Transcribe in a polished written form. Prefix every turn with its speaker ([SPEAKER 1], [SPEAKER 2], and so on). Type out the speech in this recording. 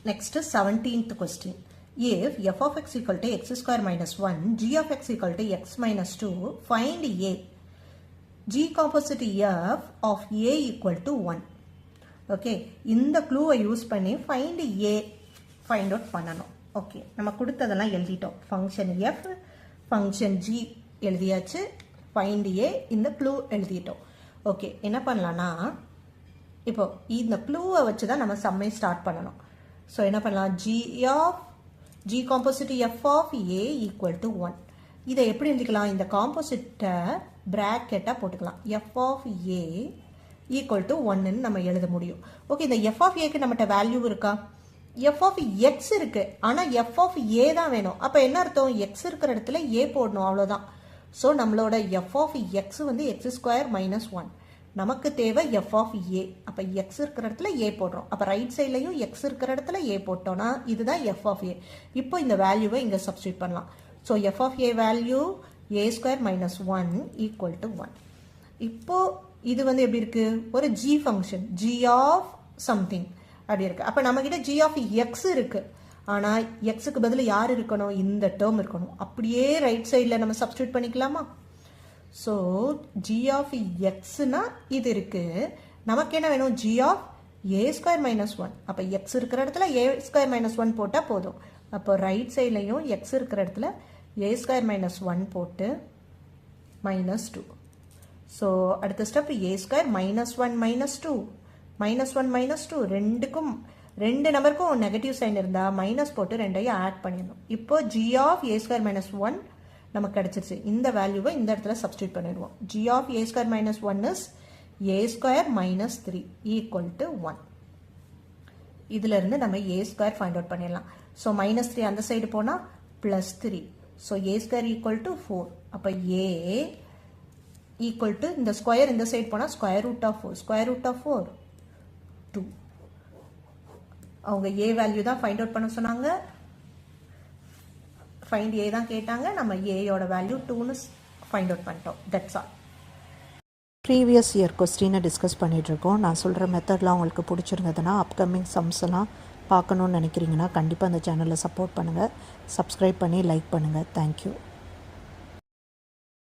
[SPEAKER 1] Next 17th question. If f of x equal to x square minus 1, g of x equal to x minus 2, find a. G composite f of a equal to 1. Okay. இந்த clue use பண்ணி find a find out பண்ணணும். Okay. நம்ம கொடுத்ததெல்லாம் எழுதிட்டோம். Function f, function g எழுதியாச்சு. Find a இந்த clue எழுதிட்டோம். Okay. என்ன பண்ணலாம்னா இப்போ இந்த clue வச்சு தான் நம்ம சம்மை ஸ்டார்ட் பண்ணணும். So என்ன பண்ணலாம் g composite f of a equal to 1. இதை எப்படி எழுதிக்கலாம்? இந்த காம்போசிட்டை பிராக்கெட்டா போட்டுக்கலாம். f of a equal to 1 நம்ம எழுத முடியும். ஓகே, இந்த f of a க்கு நம்மகிட்ட வேல்யூ இருக்கா? f of x இருக்கு, ஆனா f of a தான் வேணும். அப்ப என்ன அர்த்தம்? x இருக்கிற இடத்துல a போடணும், அவ்வளவுதான். ஸோ நம்மளோட f of x வந்து x ஸ்கொயர் மைனஸ் 1. நமக்கு தேவை f of a. அப்ப x இருக்கிற இடத்துல a போடுறோம். அப்ப ரைட் சைட்லயும் x இருக்கிற இடத்துல a போட்டோம்னா இதுதான் f of a. இப்போ இந்த வேல்யூவை இங்க சப்ஸ்டிட்யூட் பண்ணலாம். So f of a value a square minus 1 equal to 1. இப்போ இது வந்து எப்படி இருக்கு? ஒரு g function, g of something அப்படி இருக்கு. அப்ப நம்ம கிட்ட g of x இருக்கு, ஆனா xக்கு பதில் யார் இருக்கணும்? இந்த டேர்ம் இருக்கணும். அப்படியே ரைட் சைடில் நம்ம சப்ஸ்டிட்யூட் பண்ணிக்கலாமா? ஸோ g of xனா இது இருக்கு, நமக்கு என்ன வேணும்? g of a square minus 1. அப்போ x இருக்கிற இடத்துல a ஸ்கொயர் மைனஸ் 1 போட்டால் போதும். அப்போ ரைட் சைட்லையும் x இருக்கிற இடத்துல a ஸ்கொயர் மைனஸ் 1 போட்டு மைனஸ் 2. ஸோ அடுத்த step a square minus 1 minus 2 minus 1 minus 2 ரெண்டு நம்பருக்கும் நெகட்டிவ் சைன் இருந்தால் மைனஸ் போட்டு ரெண்டையும் ஆட் பண்ணிடணும். இப்போ g of a square minus 1 நமக்கு கிடைச்சிருச்சு. இந்த வேல்யூவை இந்த இடத்துல சப்ஸ்டிட்யூட் பண்ணிடுவோம். g of a square minus 1 is a square minus 3 equal to 1. இதுல இருந்து நம்ம a ஸ்கொயர் ஃபைண்ட் அவுட் பண்ணிடலாம். ஸோ மைனஸ் 3 அந்த சைடு போனால் plus 3. So a square equal to 4. அப்போ a ஈக்குவல் டு இந்த ஸ்கொயர் இந்த சைடு போனால் square root of 4. Square root of 4 2. அவங்க a வேல்யூ தான் ஃபைண்ட் அவுட் பண்ண சொன்னாங்க. ஃபைண்ட் a தான் கேட்டாங்க. நம்ம a யோட வேல்யூ 2ன்னு ஃபைண்ட் அவுட் பண்ணிட்டோம். That's all.
[SPEAKER 2] ப்ரீவியஸ் இயர் கொஸ்டினை டிஸ்கஸ் பண்ணிகிட்ருக்கோம். நான் சொல்கிற மெத்தட்லாம் உங்களுக்கு பிடிச்சிருந்ததுன்னா அப்கமிங் சம்ஸ் எல்லாம் பார்க்கணுன்னு நினைக்கிறீங்கன்னா கண்டிப்பாக அந்த சேனலை சப்போர்ட் பண்ணுங்கள். சப்ஸ்கிரைப் பண்ணி லைக் பண்ணுங்கள். தேங்க்யூ.